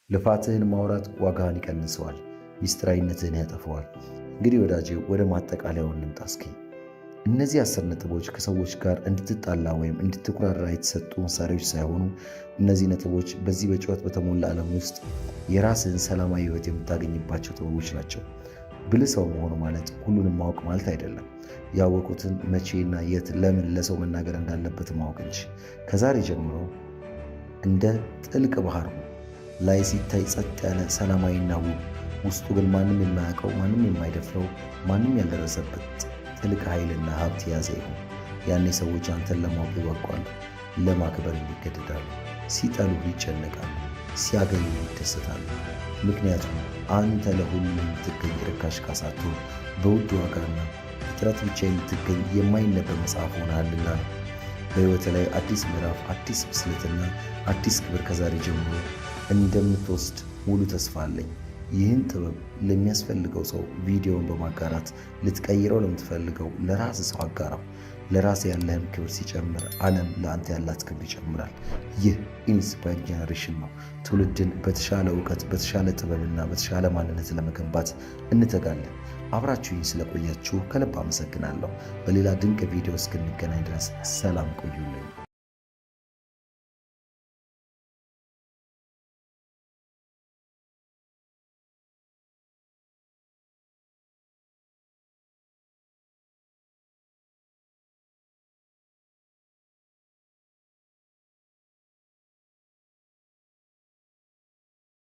ልፋትህን ማውራት ዋጋህን ይቀንሰዋል፣ ሚስጥራዊነትህን ያጠፈዋል። እንግዲህ ወዳጄ ወደ ማጠቃለያው እንምጣ እስኪ። እነዚህ 10 ነጥቦች ከሰዎች ጋር እንድትጣላ ወይም እንድትኩራራ የተሰጡ መሳሪያዎች ሳይሆኑ እነዚህ ነጥቦች በዚህ በጩኸት በተሞላ ዓለም ውስጥ የራስህን ሰላማዊ ሕይወት የምታገኝባቸው ጥበቦች ናቸው። ብልህ ሰው መሆኑ ማለት ሁሉንም ማወቅ ማለት አይደለም። ያወቁትን መቼና የት ለምን ለሰው መናገር እንዳለበት ማወቅ እንጂ። ከዛሬ ጀምሮ እንደ ጥልቅ ባህር ላይ ሲታይ ጸጥ ያለ ሰላማዊና ውብ፣ ውስጡ ግን ማንም የማያውቀው ማንም የማይደፍረው ማንም ያልደረሰበት ጥልቅ ኃይልና ሀብት የያዘ ይሁን። ያኔ ሰዎች አንተን ለማወቅ ይጓጓሉ፣ ለማክበር ይገደዳሉ፣ ሲጠሉህ ይጨነቃሉ፣ ሲያገኙ ይደሰታሉ። ምክንያቱም አንተ ለሁሉም የምትገኝ ርካሽ ካሳቶ በውድ ዋጋና ፍጥረት ብቻ የምትገኝ የማይነበብ መጽሐፍ ሆነሃልና ነው። በሕይወት ላይ አዲስ ምዕራፍ፣ አዲስ ብስለትና አዲስ ክብር ከዛሬ ጀምሮ እንደምትወስድ ሙሉ ተስፋ አለኝ። ይህን ጥበብ ለሚያስፈልገው ሰው ቪዲዮውን በማጋራት ልትቀይረው ለምትፈልገው ለራስ ሰው አጋራው። ለራስ ያለህም ክብር ሲጨምር ዓለም ለአንተ ያላት ክብር ይጨምራል። ይህ ኢንስፓየርድ ጄኔሬሽን ነው። ትውልድን በተሻለ እውቀት፣ በተሻለ ጥበብና በተሻለ ማንነት ለመገንባት እንተጋለን። አብራችሁኝ ስለቆያችሁ ከልብ አመሰግናለሁ። በሌላ ድንቅ ቪዲዮ እስክንገናኝ ድረስ ሰላም ቆዩልኝ።